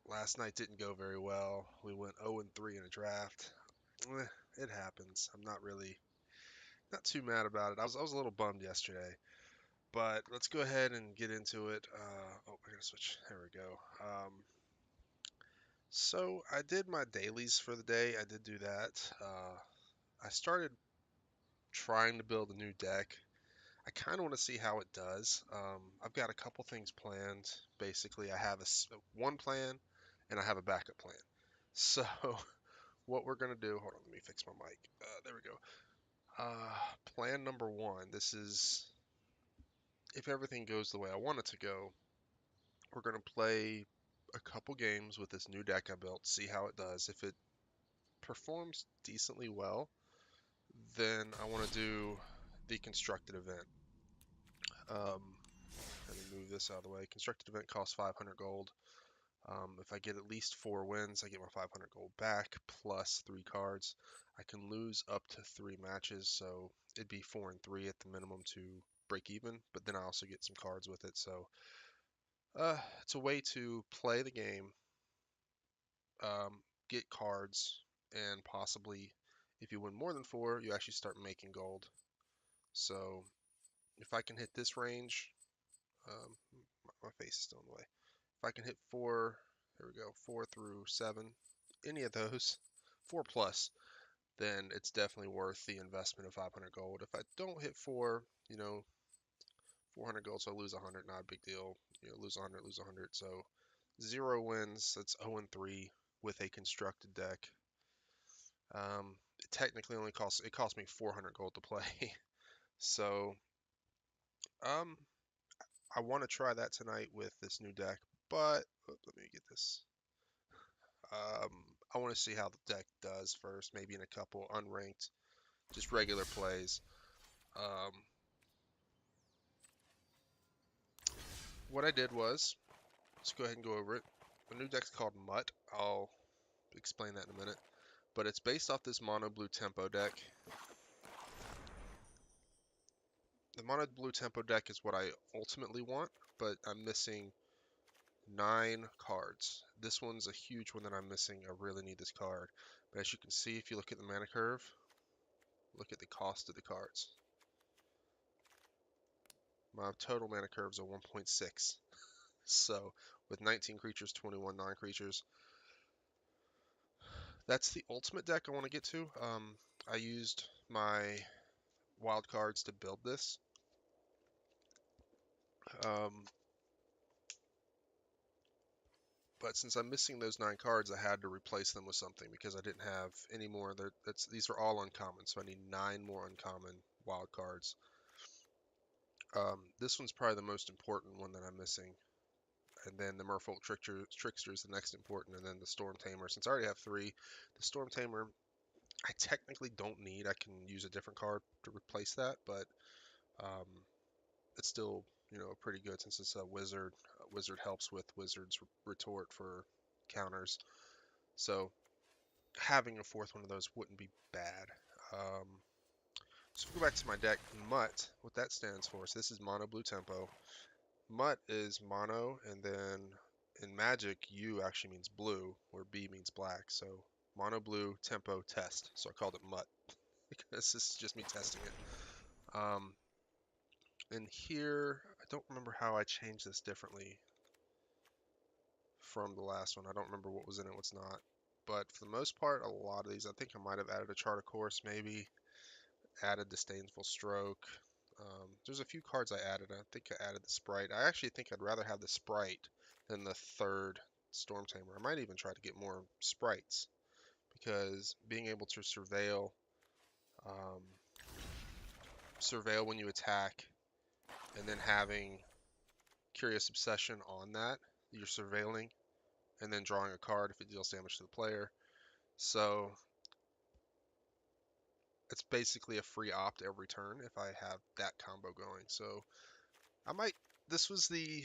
Last night didn't go very well. We went 0-3 in a draft. It happens. I'm not too mad about it. I was a little bummed yesterday, but let's go ahead and get into it. Oh, I gotta switch. There we go. So I did my dailies for the day. I did do that. I started trying to build a new deck. I kind of want to see how it does. I've got a couple things planned. Basically, I have one plan and I have a backup plan. So what we're gonna do, hold on, let me fix my mic. There we go. Plan number one. This is if everything goes the way I want it to go. We're gonna play a couple games with this new deck I built, see how it does. If it performs decently well, then I want to do the constructed event. Um, Let me move this out of the way. Constructed event costs 500 gold. If I get at least 4 wins, I get my 500 gold back plus 3 cards. I can lose up to 3 matches, so it'd be 4-3 at the minimum to break even. But then I also get some cards with it, so it's a way to play the game, get cards, and possibly, if you win more than 4, you actually start making gold. So if I can hit this range, um, my face is still in the way. If I can hit 4, there we go, 4 through 7, any of those, 4 plus, then it's definitely worth the investment of 500 gold. If I don't hit 4, 400 gold, so I lose 100, not a big deal. Lose 100, lose 100. So 0 wins, that's 0-3 with a constructed deck. It technically it cost me 400 gold to play. So um, I want to try that tonight with this new deck, but let me get this. Um, I want to see how the deck does first, maybe in a couple unranked, just regular plays. Um, what I did was, let's go ahead and go over it. The new deck's called Mutt. I'll explain that in a minute. But it's based off this mono blue tempo deck. The mono blue tempo deck is what I ultimately want, but I'm missing 9 cards. This one's a huge one that I'm missing. I really need this card. But as you can see, if you look at the mana curve, look at the cost of the cards. My total mana curves are 1.6. So with 19 creatures, 21 non-creatures, that's the ultimate deck I want to get to. I used my wild cards to build this. Um, but since I'm missing those 9 cards, I had to replace them with something because I didn't have any more. These are all uncommon, so I need 9 more uncommon wild cards. This one's probably the most important one that I'm missing. And then the Merfolk Trickster is the next important, and then the Storm Tamer. Since I already have 3, the Storm Tamer I technically don't need. I can use a different card to replace that, but um, it's still pretty good since it's a wizard. A wizard helps with wizard's retort for counters, so having a 4th one of those wouldn't be bad. Um, so if we go back to my deck, Mutt, what that stands for. So this is mono blue tempo. Mutt is mono, and then in Magic, U actually means blue, where B means black. So mono blue tempo test. So I called it Mutt because this is just me testing it. And here, I don't remember how I changed this differently from the last one. I don't remember what was in it, what's not. But for the most part, a lot of these, I think I might have added a chart of course, maybe added Disdainful Stroke. There's a few cards I added. I think I added the Sprite. I actually think I'd rather have the Sprite than the 3rd Storm Tamer. I might even try to get more Sprites because being able to um, surveil when you attack, and then having Curious Obsession on that, you're surveilling, and then drawing a card if it deals damage to the player. So it's basically a free opt every turn if I have that combo going. So I might. This was the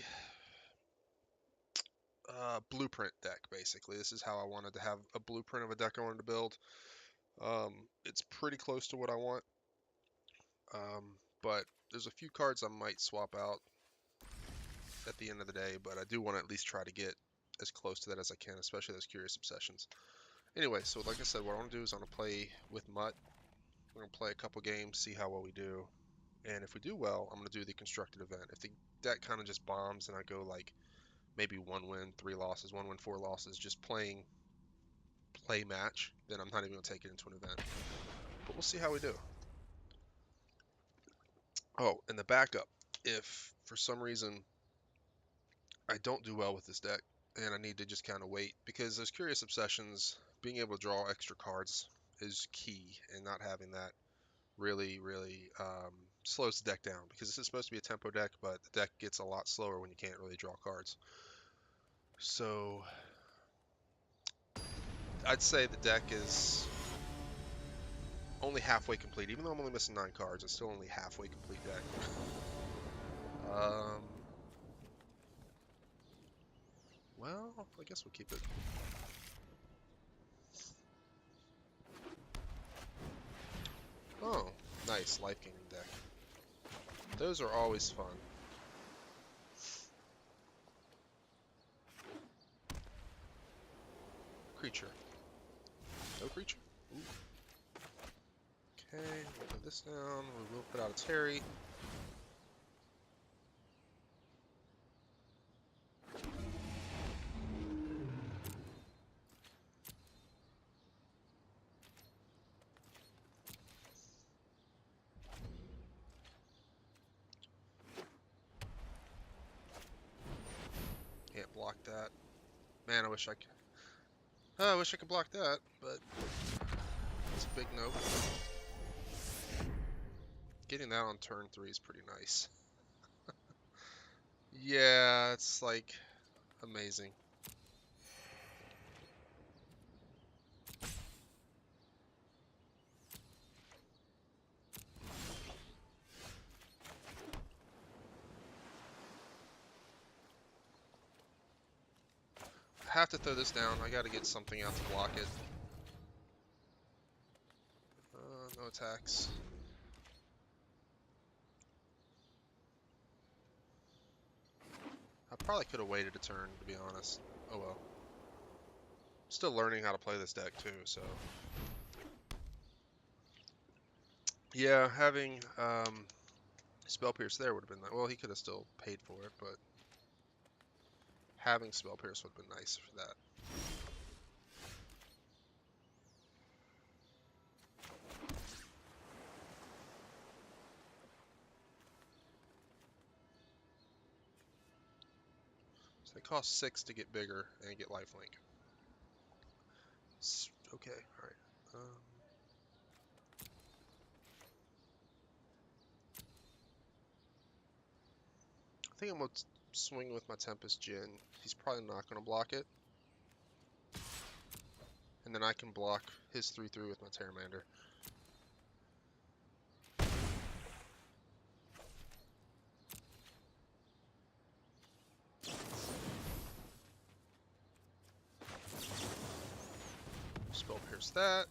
blueprint deck, basically. This is how I wanted to have a blueprint of a deck I wanted to build. It's pretty close to what I want, but there's a few cards I might swap out at the end of the day, but I do want to at least try to get as close to that as I can, especially those Curious Obsessions. Anyway, so like I said, what I want to do is I want to play with Mutt. We're going to play a couple games, see how well we do. And if we do well, I'm going to do the constructed event. If the deck kind of just bombs and I go like maybe 1 win, 3 losses, 1 win, 4 losses, just playing play match, then I'm not even going to take it into an event. But we'll see how we do. Oh, and the backup. If for some reason I don't do well with this deck and I need to just kind of wait, because those Curious Obsessions, being able to draw extra cards is key, and not having that really, really slows the deck down, because this is supposed to be a tempo deck, but the deck gets a lot slower when you can't really draw cards. So I'd say the deck is only halfway complete. Even though I'm only missing 9 cards, it's still only halfway complete deck. Well, I guess we'll keep it. Oh, nice, life gaining deck. Those are always fun. Creature. No creature? Ooh. Okay, we'll put this down. We will put out a Terry. Can't block that. Man, I wish I could. Oh, I wish I could block that, but it's a big no. Getting that on turn 3 is pretty nice. Yeah, it's like amazing. I have to throw this down. I got to get something out to block it. No attacks. I probably could have waited a turn, to be honest. Oh well. Still learning how to play this deck too, so. Yeah, having Spell Pierce there would have been nice. Well, he could have still paid for it, but having Spell Pierce would have been nice for that. So they cost 6 to get bigger and get lifelink. Okay, alright. I think I'm going to swing with my Tempest Djinn. He's probably not going to block it. And then I can block his 3/3 with my Pteramander. Spell Pierce that.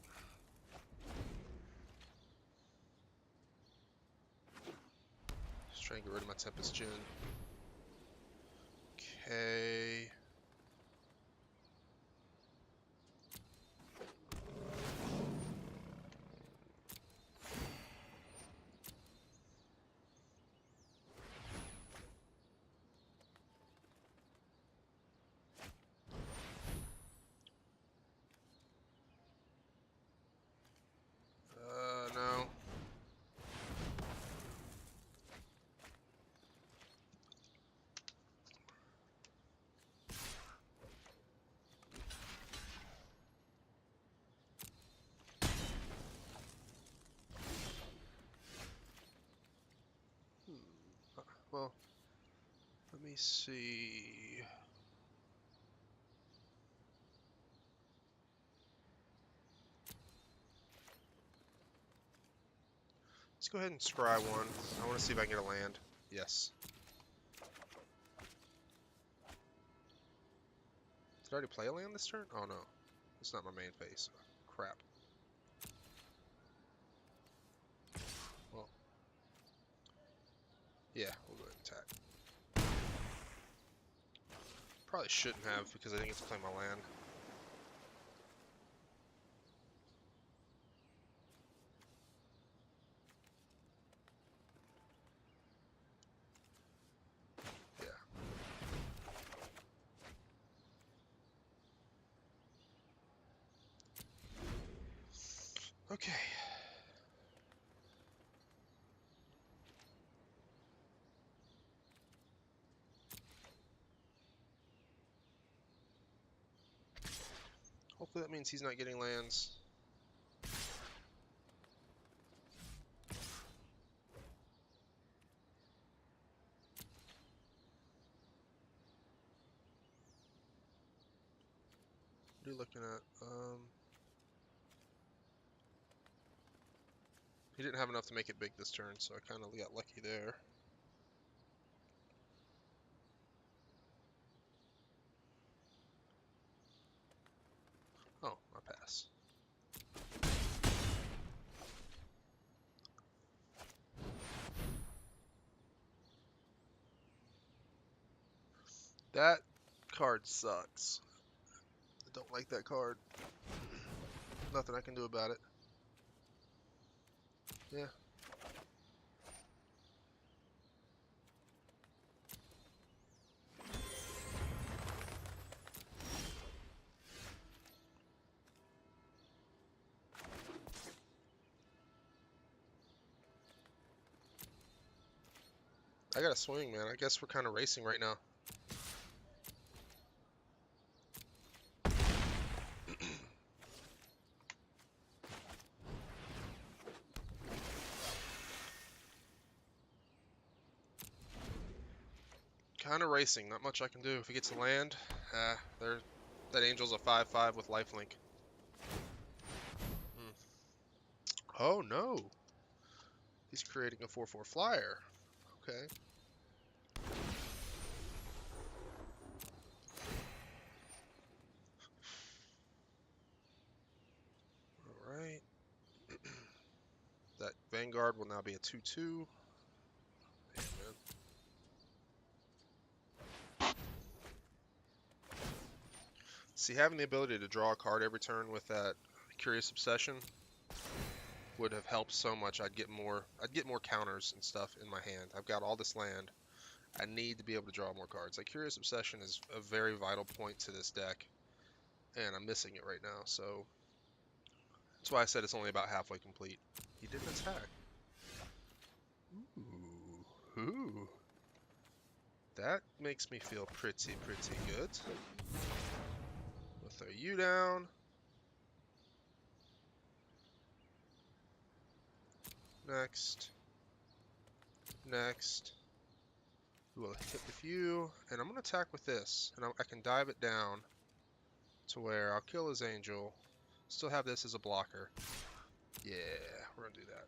Just trying to get rid of my Tempest Djinn. Okay. No. Well, let me see. Let's go ahead and scry one. I want to see if I can get a land. Yes. Did I already play a land this turn? Oh no. It's not my main phase. Crap. Well. Yeah, we'll go ahead and attack. Probably shouldn't have because I didn't get to play my land. Yeah. Okay. Hopefully that means he's not getting lands. What are you looking at? He didn't have enough to make it big this turn, so I kind of got lucky there. Oh, I pass. That card sucks. I don't like that card. Nothing I can do about it. Yeah. I gotta swing, man. I guess we're kind of racing right now. Kind of racing. Not much I can do. If he gets a land, that Angel's a 5/5 with lifelink. Oh no. He's creating a 4/4 flyer. Okay. Alright. That Vanguard will now be a 2/2. Damn, man. See, having the ability to draw a card every turn with that Curious Obsession would have helped so much. I'd get more counters and stuff in my hand. I've got all this land. I need to be able to draw more cards. Like Curious Obsession is a very vital point to this deck, and I'm missing it right now. So that's why I said it's only about halfway complete. He didn't attack. Ooh. That makes me feel pretty good. We'll throw you down. Next. We'll hit with you, and I'm going to attack with this, and I can dive it down to where I'll kill his angel, still have this as a blocker. Yeah, we're going to do that.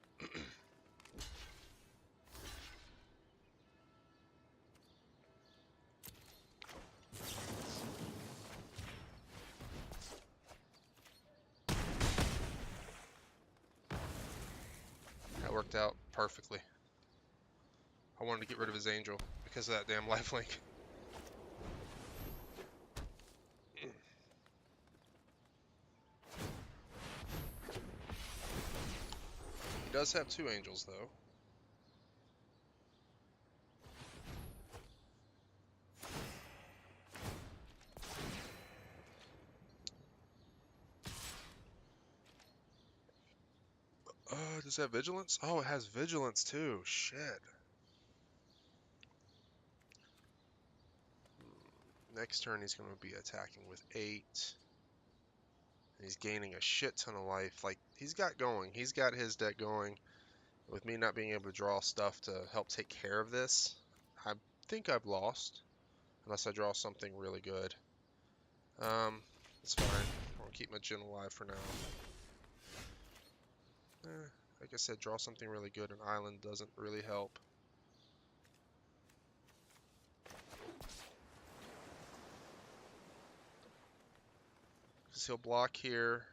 That worked out perfectly. I wanted to get rid of his angel because of that damn lifelink. He does have 2 angels, though. Does it have vigilance? Oh, it has vigilance too. Shit. Next turn he's going to be attacking with 8. And he's gaining a shit ton of life. Like, he's got his deck going. With me not being able to draw stuff to help take care of this, I think I've lost. Unless I draw something really good. It's fine. I'll keep my Jin alive for now. Like I said, draw something really good. An island doesn't really help. Because he'll block here.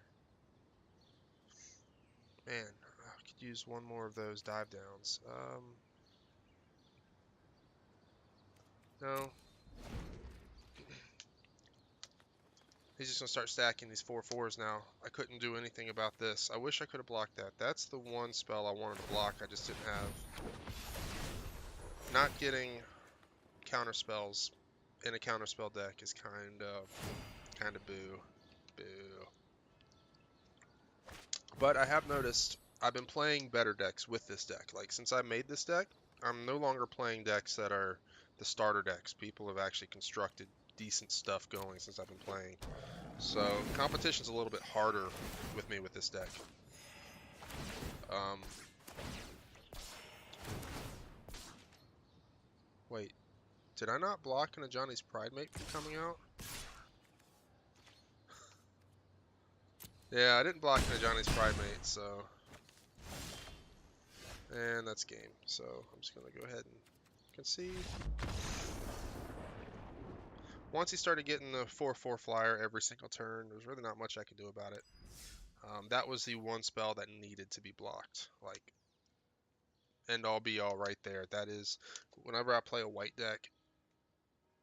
Man, I could use one more of those dive downs. No. He's just gonna start stacking these 4/4s now. I couldn't do anything about this. I wish I could have blocked that. That's the one spell I wanted to block. I just didn't have. Not getting counter spells in a counter spell deck is kind of boo, boo. But I have noticed I've been playing better decks with this deck. Like since I made this deck, I'm no longer playing decks that are the starter decks. People have actually constructed decent stuff going since I've been playing. So competition's a little bit harder with me with this deck. Wait, did I not block in a Johnny's Pride Mate from coming out? Yeah, I didn't block in a Johnny's Pride Mate, so... And that's game. So I'm just going to go ahead and concede. Once he started getting the 4/4 flyer every single turn, there's really not much I could do about it. That was the one spell that needed to be blocked. Like, end all be all right there. That is, whenever I play a white deck,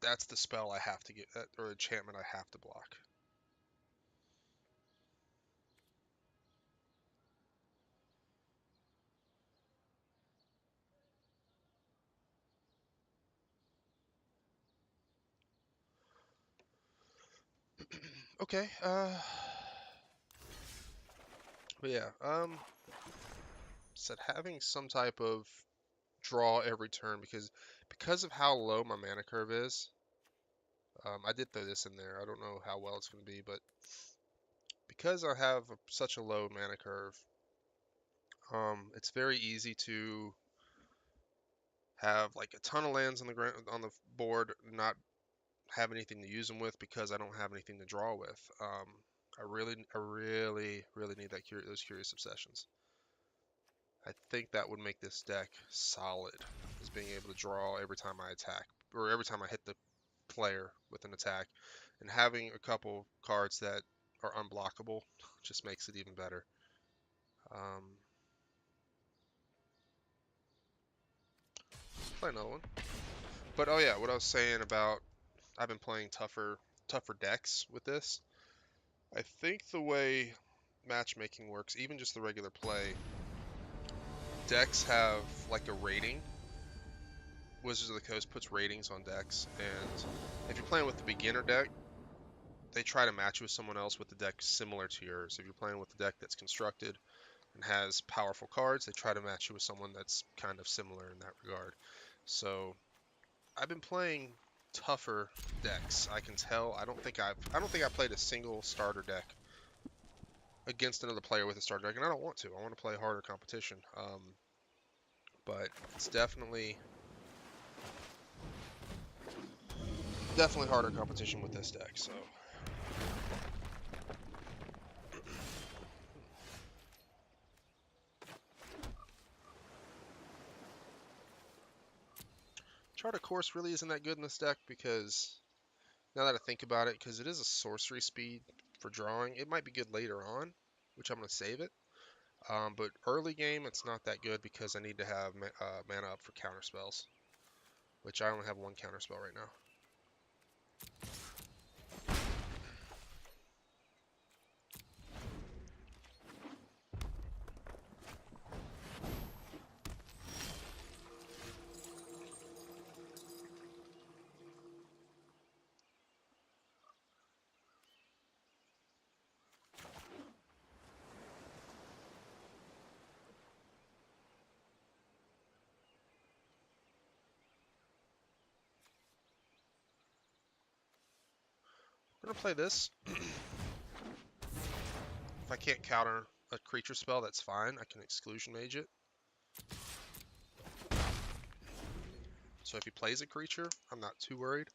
that's the spell I have to get, or enchantment I have to block. Okay, but yeah, said having some type of draw every turn because of how low my mana curve is. I did throw this in there. I don't know how well it's going to be, but because I have such a low mana curve, it's very easy to have like a ton of lands on the ground on the board, not have anything to use them with because I don't have anything to draw with. I really need those Curious Obsessions. I think that would make this deck solid, is being able to draw every time I attack, or every time I hit the player with an attack, and having a couple cards that are unblockable just makes it even better. Play another one. But oh yeah, what I was saying about I've been playing tougher decks with this. I think the way matchmaking works, even just the regular play, decks have like a rating. Wizards of the Coast puts ratings on decks, and if you're playing with the beginner deck, they try to match you with someone else with a deck similar to yours. If you're playing with a deck that's constructed and has powerful cards, they try to match you with someone that's kind of similar in that regard. So I've been playing tougher decks. I can tell. I don't think I've played a single starter deck against another player with a starter deck, and I don't want to. I want to play harder competition. But it's definitely harder competition with this deck. So Chart of Course really isn't that good in this deck because now that I think about it, because it is a sorcery speed for drawing, it might be good later on, which I'm going to save it. But early game, it's not that good because I need to have mana up for counter spells, which I only have one counter spell right now. I'm going to play this. If I can't counter a creature spell, that's fine. I can Exclusion Mage it. So if he plays a creature, I'm not too worried.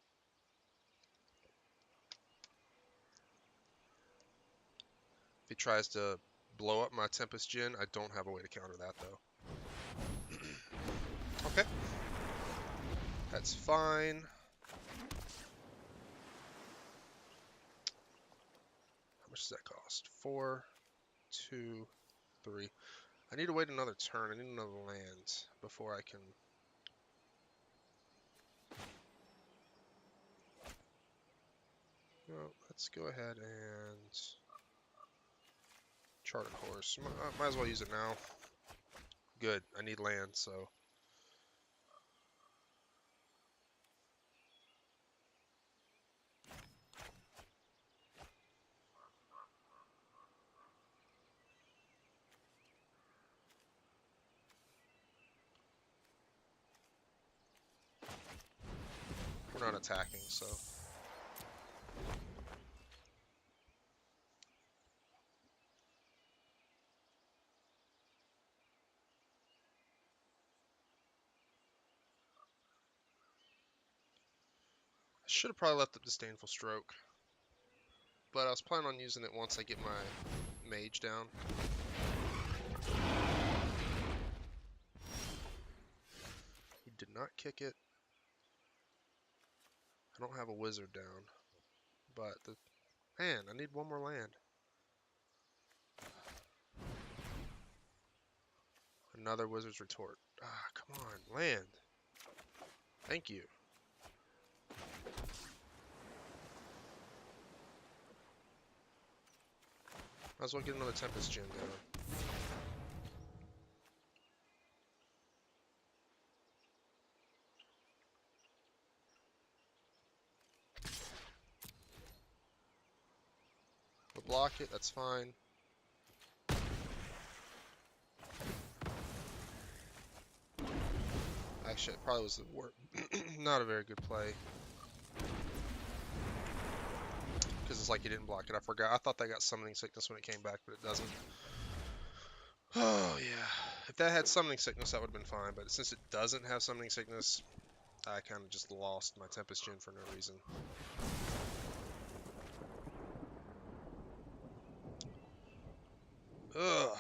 If he tries to blow up my Tempest Djinn, I don't have a way to counter that, though. Okay. That's fine. How much does that cost? 4, 2, 3. I need to wait another turn. I need another land before I can... No, let's go ahead and Charted Horse. Might as well use it now. Good, I need land, so. We're not attacking, so. I should have probably left the Disdainful Stroke, but I was planning on using it once I get my mage down. He did not kick it. I don't have a wizard down, but man, I need one more land. Another Wizard's Retort. Ah, come on, land. Thank you. Might as well get another Tempest Gem down. We'll block it, that's fine. Actually, it probably was the not a very good play. Because it's like you didn't block it. I forgot. I thought that got Summoning Sickness when it came back, but it doesn't. Oh, yeah. If that had Summoning Sickness, that would have been fine. But since it doesn't have Summoning Sickness, I kind of just lost my Tempest Gem for no reason. Ugh.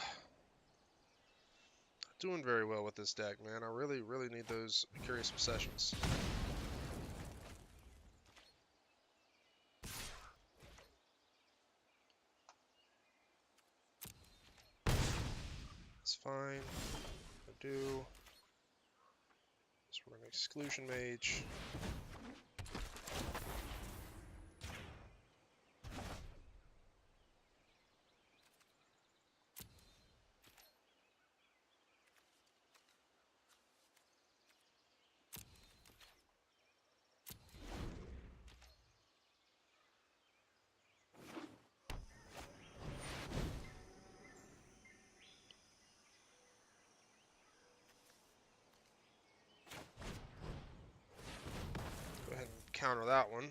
Doing very well with this deck, man. I really, really need those Curious Obsessions. It's fine. I do. So we're going to Exclusion Mage. Go ahead and counter that one.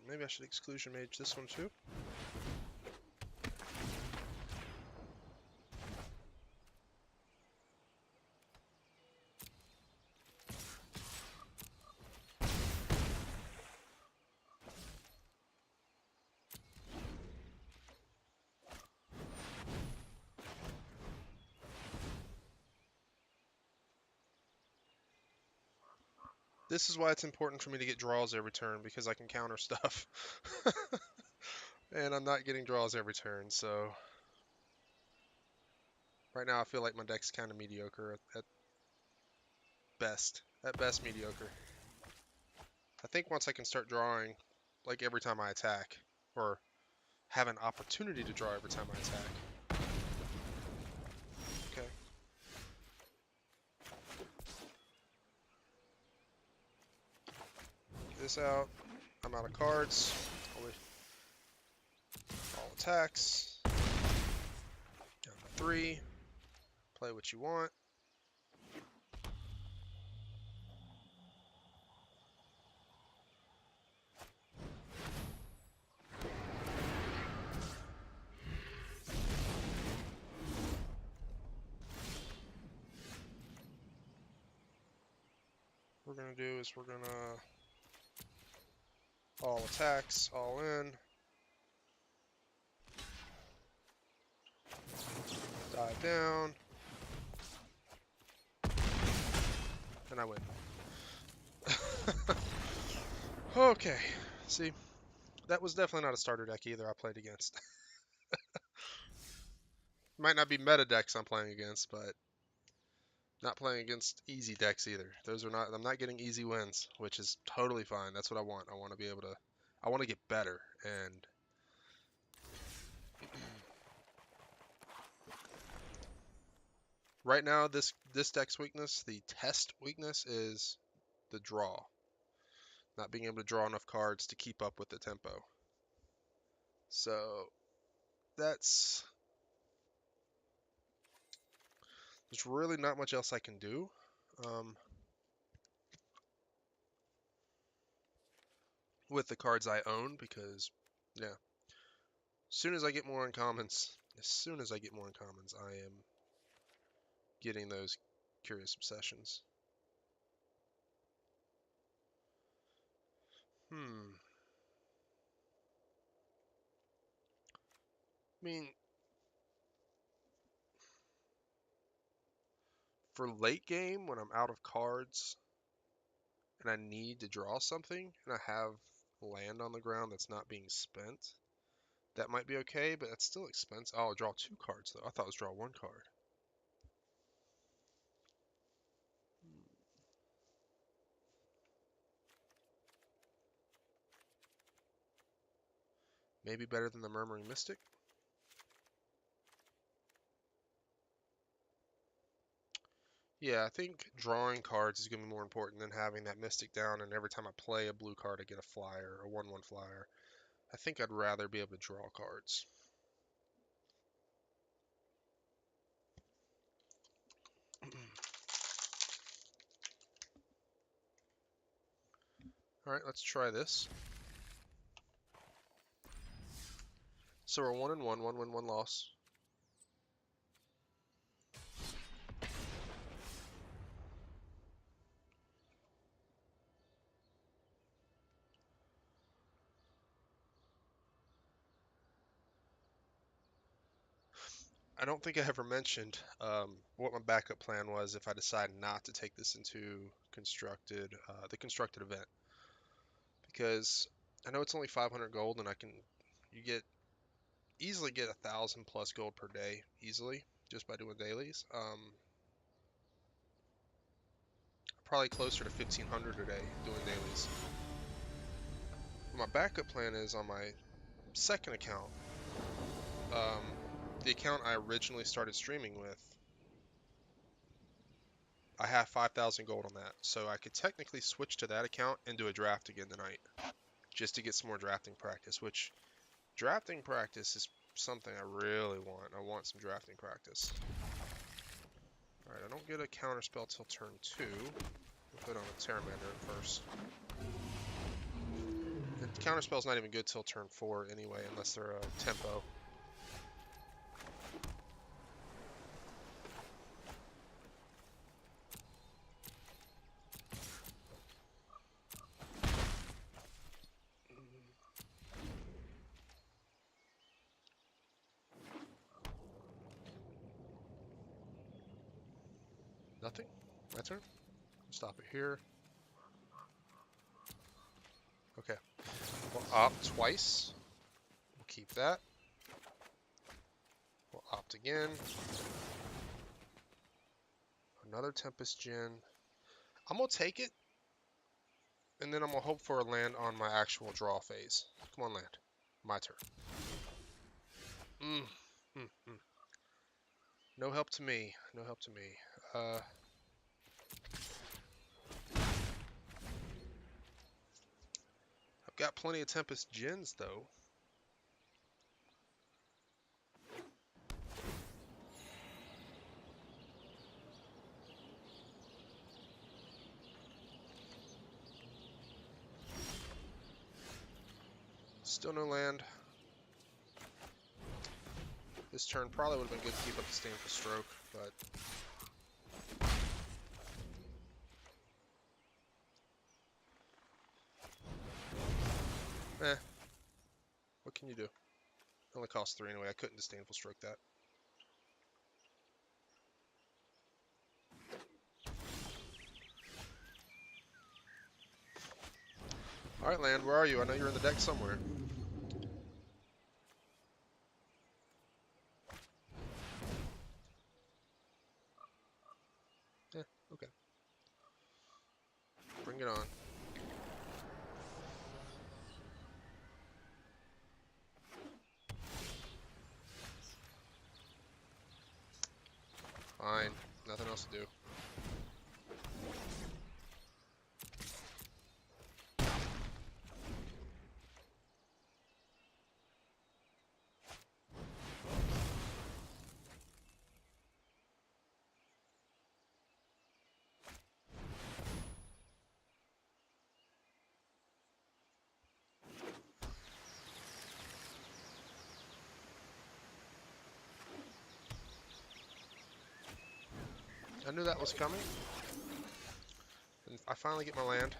Maybe I should Exclusion Mage this one too. This is why it's important for me to get draws every turn, because I can counter stuff. And I'm not getting draws every turn, so... Right now I feel like my deck's kind of mediocre at best. At best, mediocre. I think once I can start drawing, like every time I attack, or have an opportunity to draw every time I attack. Okay. Get this out. I'm out of cards. All attacks. Down to 3. Play what you want. What we're going to do is we're going to all attacks, all in. Dive down. And I win. Okay. See, that was definitely not a starter deck either I played against. Might not be meta decks I'm playing against, but not playing against easy decks either. Those are not. I'm not getting easy wins, which is totally fine. That's what I want. I want to be able to. I want to get better, and right now this deck's weakness, the test weakness, is the draw. Not being able to draw enough cards to keep up with the tempo. So that's there's really not much else I can do. With the cards I own, because yeah, as soon as I get more uncommons, I am getting those Curious Obsessions. I mean, for late game when I'm out of cards and I need to draw something and I have land on the ground that's not being spent, that might be okay, but that's still expensive. Oh, I'll draw 2 cards though. I thought it was draw 1 card. Maybe better than the Murmuring Mystic. Yeah, I think drawing cards is going to be more important than having that Mystic down, and every time I play a blue card, I get a flyer, a 1/1 flyer. I think I'd rather be able to draw cards. Alright, let's try this. So we're 1-1, 1 win, 1 loss. I don't think I ever mentioned what my backup plan was if I decide not to take this into the constructed event, because I know it's only 500 gold and you easily get 1,000 plus gold per day easily just by doing dailies. Probably closer to 1,500 a day doing dailies. My backup plan is on my second account. The account I originally started streaming with, I have 5,000 gold on that, so I could technically switch to that account and do a draft again tonight, just to get some more drafting practice, which drafting practice is something I really want. I want some drafting practice. Alright, I don't get a counterspell till turn 2. We'll put on a Terramander at first. The counterspell's not even good till turn 4 anyway, unless they're a tempo. Nothing? My turn? Stop it here. Okay. We'll opt twice. We'll keep that. We'll opt again. Another Tempest Djinn. I'm going to take it. And then I'm going to hope for a land on my actual draw phase. Come on, land. My turn. No help to me. No help to me. I've got plenty of Tempest Djinns, though. Still no land. This turn probably would have been good to keep up the Disdainful Stroke, but... what can you do? It only costs 3 anyway. I couldn't Disdainful Stroke that. Alright, land, where are you? I know you're in the deck somewhere. Okay. Bring it on. Fine. Nothing else to do. I knew that was coming. And I finally get my land.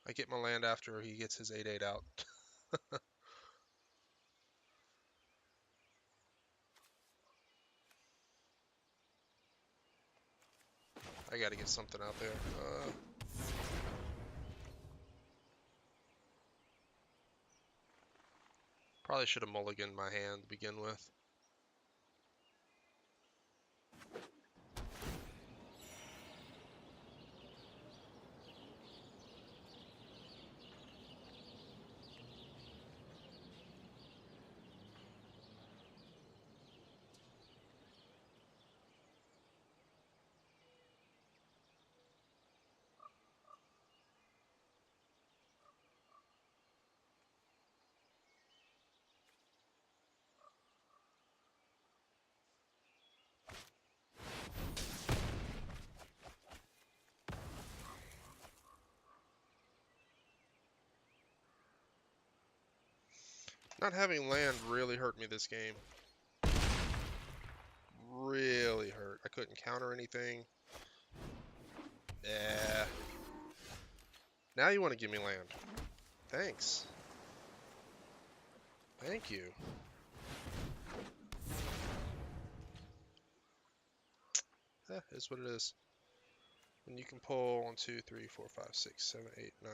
I get my land after he gets his 8/8 out. I gotta get something out there. Probably should have mulliganed my hand to begin with. Not having land really hurt me this game. Really hurt. I couldn't counter anything. Yeah. Now you want to give me land. Thanks. Thank you. Is what it is. When you can pull 1, 2, 3, 4, 5, 6, 7, 8, 9,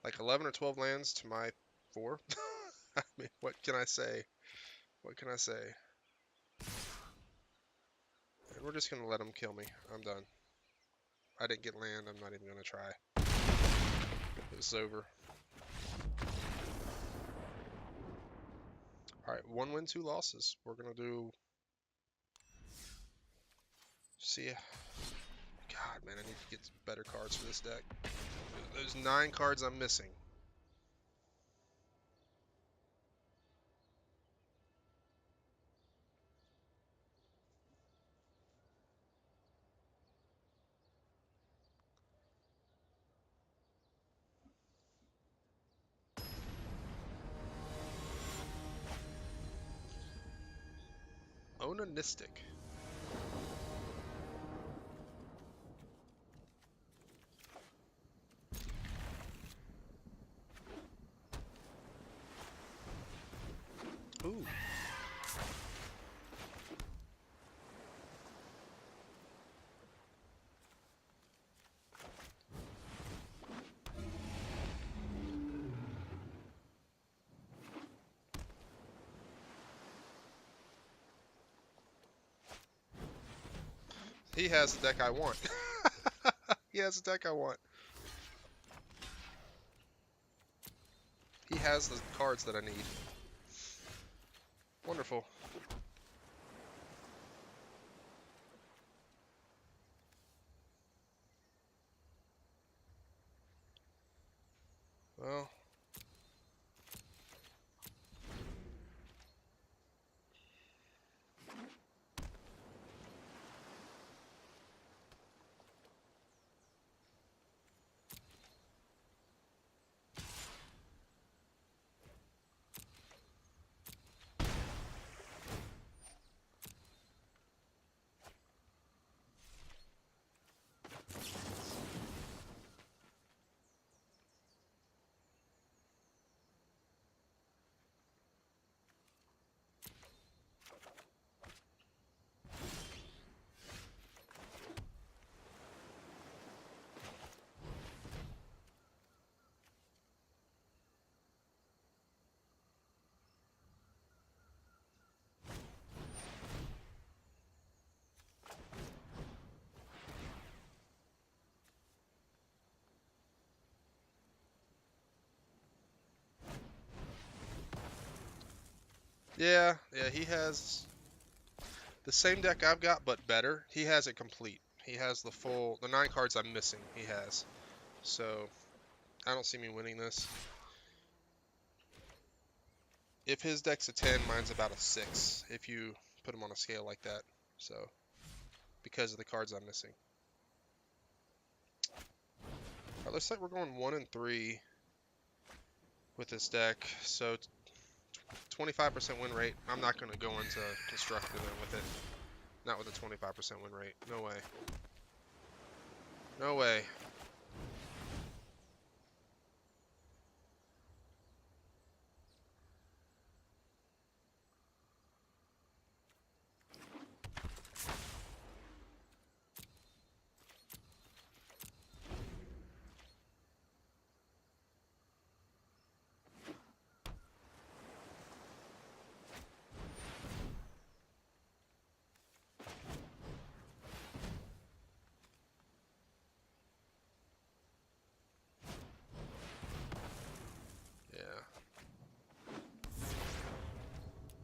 like 11 or 12 lands to my 4. I mean, what can I say? What can I say? And we're just gonna let him kill me. I'm done. I didn't get land. I'm not even gonna try. It's over. Alright, 1 win, 2 losses. We're gonna do... See ya. God, man, I need to get better cards for this deck. There's 9 cards I'm missing. Onanistic. Ooh. He has the deck I want. He has the deck I want. He has the cards that I need. Wonderful. Well... Yeah, yeah, he has the same deck I've got, but better. He has it complete. He has the 9 cards I'm missing, he has. So, I don't see me winning this. If his deck's a 10, mine's about a 6, if you put him on a scale like that. So, because of the cards I'm missing. Alright, looks like we're going 1 and 3 with this deck. So, 25% win rate. I'm not going to go into constructive with it. Not with a 25% win rate. No way. No way.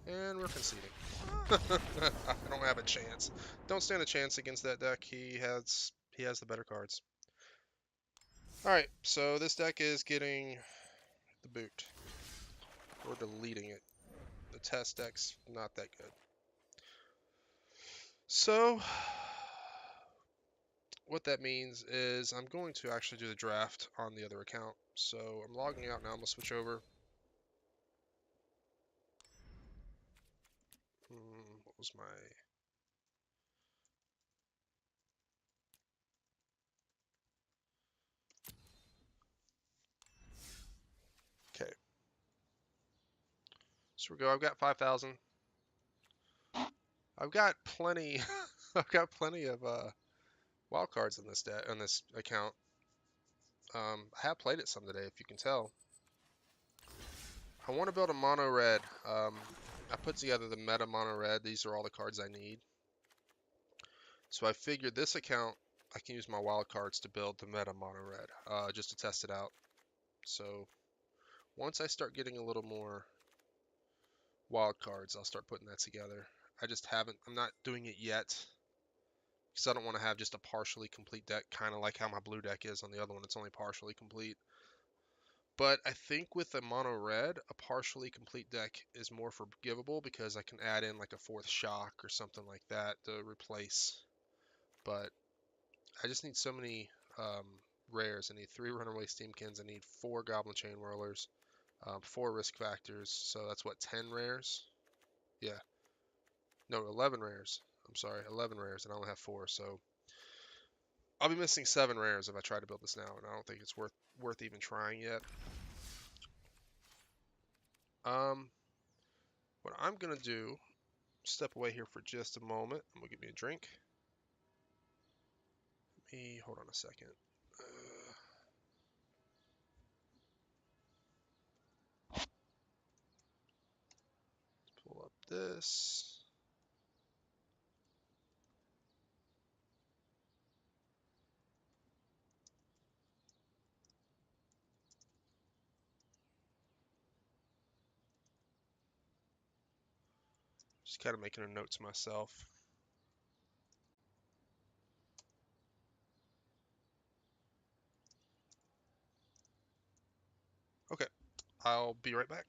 Yeah. And we're conceding. I don't have a chance. Don't stand a chance against that deck. He has the better cards. Alright, so this deck is getting the boot. We're deleting it. The test deck's not that good. So, what that means is I'm going to actually do the draft on the other account. So I'm logging out now. I'm going to switch over. What was my... Okay. So we go. I've got 5,000. I've got plenty. I've got plenty of wild cards in this deck on this account. I have played it some today, if you can tell. I want to build a mono red. I put together the meta mono red. These are all the cards I need. So I figured this account I can use my wild cards to build the meta mono red, just to test it out. So once I start getting a little more wild cards, I'll start putting that together. I just haven't. I'm not doing it yet because I don't want to have just a partially complete deck, kind of like how my blue deck is on the other one. It's only partially complete. But I think with a mono red, a partially complete deck is more forgivable because I can add in like a 4th shock or something like that to replace. But I just need so many rares. I need 3 runaway steamkins. I need 4 goblin chain whirlers, 4 risk factors. So that's what, 10 rares? Yeah. No, 11 rares. I'm sorry, 11 rares, and I only have 4. So I'll be missing 7 rares if I try to build this now, and I don't think it's worth even trying yet. What I'm gonna do, step away here for just a moment. I'm gonna get me a drink. Hold on a second. Pull up this. Just kind of making a note to myself. Okay, I'll be right back.